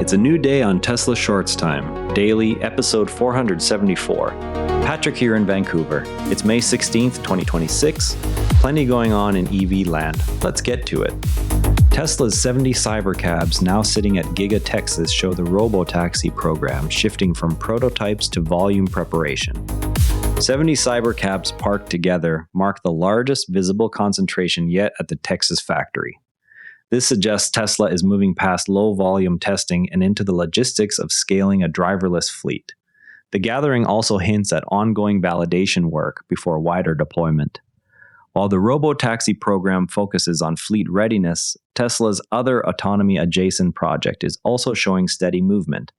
It's a new day on Tesla Shorts Time, daily, episode 474. Patrick here in Vancouver. It's May 16th, 2026. Plenty going on in EV land. Let's get to it. Tesla's 70 Cybercabs now sitting at Giga Texas show the robotaxi program shifting from prototypes to volume preparation. 70 Cybercabs parked together mark the largest visible concentration yet at the Texas factory. This suggests Tesla is moving past low-volume testing and into the logistics of scaling a driverless fleet. The gathering also hints at ongoing validation work before wider deployment. While the robotaxi program focuses on fleet readiness, Tesla's other autonomy-adjacent project is also showing steady movement.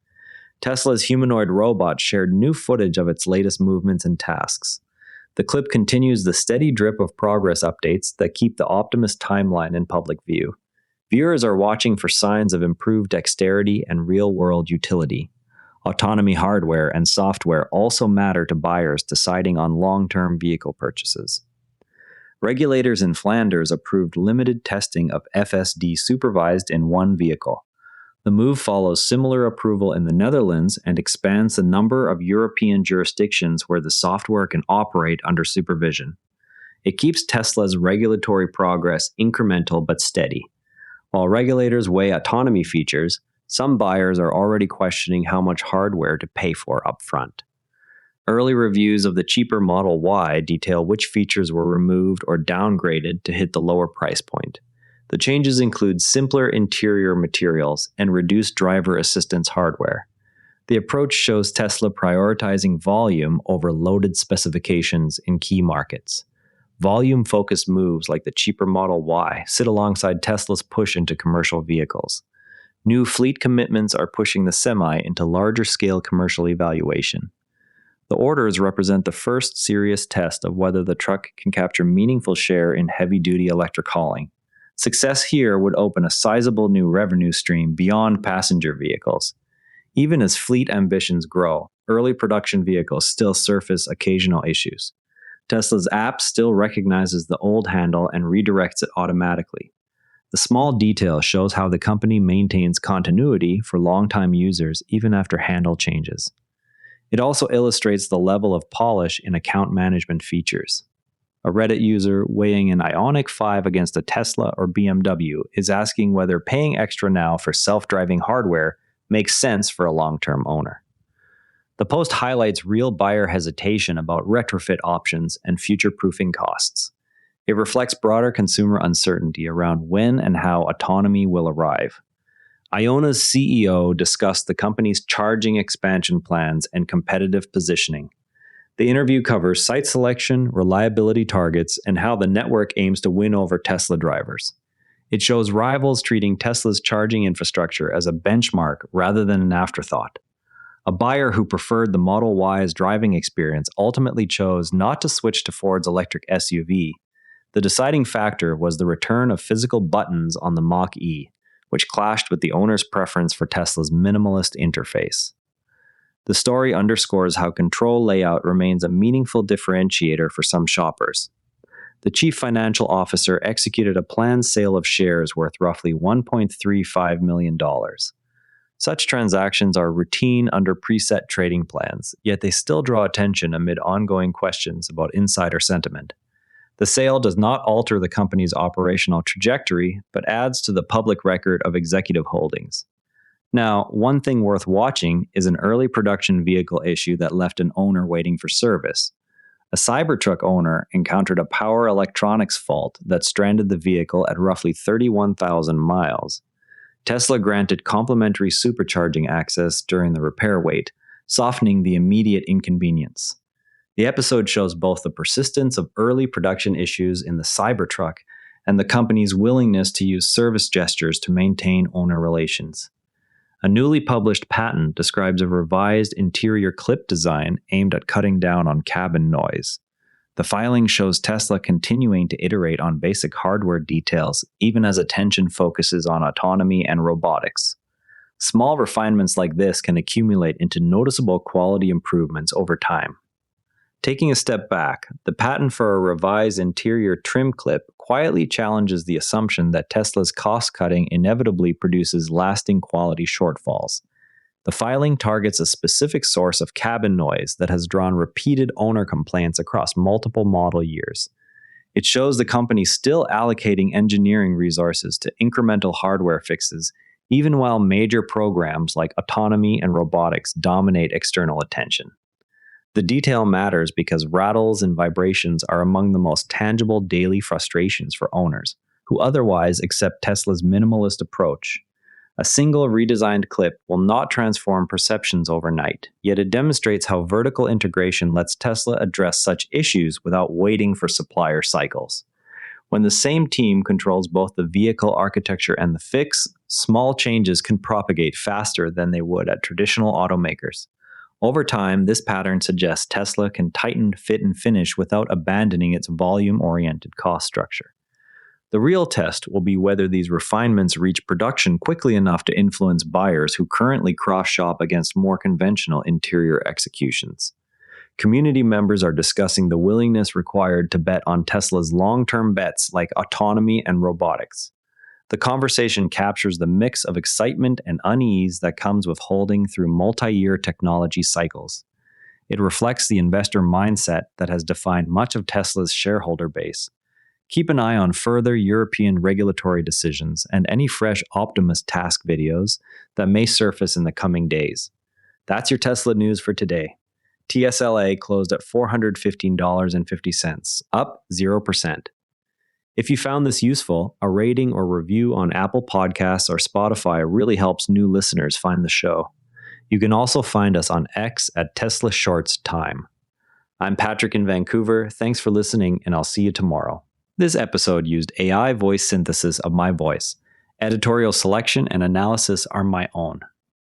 Tesla's humanoid robot shared new footage of its latest movements and tasks. The clip continues the steady drip of progress updates that keep the Optimus timeline in public view. Viewers are watching for signs of improved dexterity and real-world utility. Autonomy hardware and software also matter to buyers deciding on long-term vehicle purchases. Regulators in Flanders approved limited testing of FSD supervised in one vehicle. The move follows similar approval in the Netherlands and expands the number of European jurisdictions where the software can operate under supervision. It keeps Tesla's regulatory progress incremental but steady. While regulators weigh autonomy features, some buyers are already questioning how much hardware to pay for upfront. Early reviews of the cheaper Model Y detail which features were removed or downgraded to hit the lower price point. The changes include simpler interior materials and reduced driver assistance hardware. The approach shows Tesla prioritizing volume over loaded specifications in key markets. Volume-focused moves like the cheaper Model Y sit alongside Tesla's push into commercial vehicles. New fleet commitments are pushing the Semi into larger-scale commercial evaluation. The orders represent the first serious test of whether the truck can capture meaningful share in heavy-duty electric hauling. Success here would open a sizable new revenue stream beyond passenger vehicles. Even as fleet ambitions grow, early production vehicles still surface occasional issues. Tesla's app still recognizes the old handle and redirects it automatically. The small detail shows how the company maintains continuity for longtime users even after handle changes. It also illustrates the level of polish in account management features. A Reddit user weighing an Ioniq 5 against a Tesla or BMW is asking whether paying extra now for self-driving hardware makes sense for a long-term owner. The post highlights real buyer hesitation about retrofit options and future-proofing costs. It reflects broader consumer uncertainty around when and how autonomy will arrive. Iona's CEO discussed the company's charging expansion plans and competitive positioning. The interview covers site selection, reliability targets, and how the network aims to win over Tesla drivers. It shows rivals treating Tesla's charging infrastructure as a benchmark rather than an afterthought. A buyer who preferred the Model Y's driving experience ultimately chose not to switch to Ford's electric SUV. The deciding factor was the return of physical buttons on the Mach-E, which clashed with the owner's preference for Tesla's minimalist interface. The story underscores how control layout remains a meaningful differentiator for some shoppers. The chief financial officer executed a planned sale of shares worth roughly $1.35 million. Such transactions are routine under preset trading plans, yet they still draw attention amid ongoing questions about insider sentiment. The sale does not alter the company's operational trajectory, but adds to the public record of executive holdings. Now, one thing worth watching is an early production vehicle issue that left an owner waiting for service. A Cybertruck owner encountered a power electronics fault that stranded the vehicle at roughly 31,000 miles. Tesla granted complimentary supercharging access during the repair wait, softening the immediate inconvenience. The episode shows both the persistence of early production issues in the Cybertruck and the company's willingness to use service gestures to maintain owner relations. A newly published patent describes a revised interior clip design aimed at cutting down on cabin noise. The filing shows Tesla continuing to iterate on basic hardware details, even as attention focuses on autonomy and robotics. Small refinements like this can accumulate into noticeable quality improvements over time. Taking a step back, the patent for a revised interior trim clip quietly challenges the assumption that Tesla's cost-cutting inevitably produces lasting quality shortfalls. The filing targets a specific source of cabin noise that has drawn repeated owner complaints across multiple model years. It shows the company still allocating engineering resources to incremental hardware fixes, even while major programs like autonomy and robotics dominate external attention. The detail matters because rattles and vibrations are among the most tangible daily frustrations for owners, who otherwise accept Tesla's minimalist approach. A single redesigned clip will not transform perceptions overnight, yet it demonstrates how vertical integration lets Tesla address such issues without waiting for supplier cycles. When the same team controls both the vehicle architecture and the fix, small changes can propagate faster than they would at traditional automakers. Over time, this pattern suggests Tesla can tighten fit and finish without abandoning its volume-oriented cost structure. The real test will be whether these refinements reach production quickly enough to influence buyers who currently cross-shop against more conventional interior executions. Community members are discussing the willingness required to bet on Tesla's long-term bets like autonomy and robotics. The conversation captures the mix of excitement and unease that comes with holding through multi-year technology cycles. It reflects the investor mindset that has defined much of Tesla's shareholder base. Keep an eye on further European regulatory decisions and any fresh Optimus task videos that may surface in the coming days. That's your Tesla news for today. TSLA closed at $415.50, up 0%. If you found this useful, a rating or review on Apple Podcasts or Spotify really helps new listeners find the show. You can also find us on X at Tesla Shorts Time. I'm Patrick in Vancouver. Thanks for listening, and I'll see you tomorrow. This episode used AI voice synthesis of my voice. Editorial selection and analysis are my own.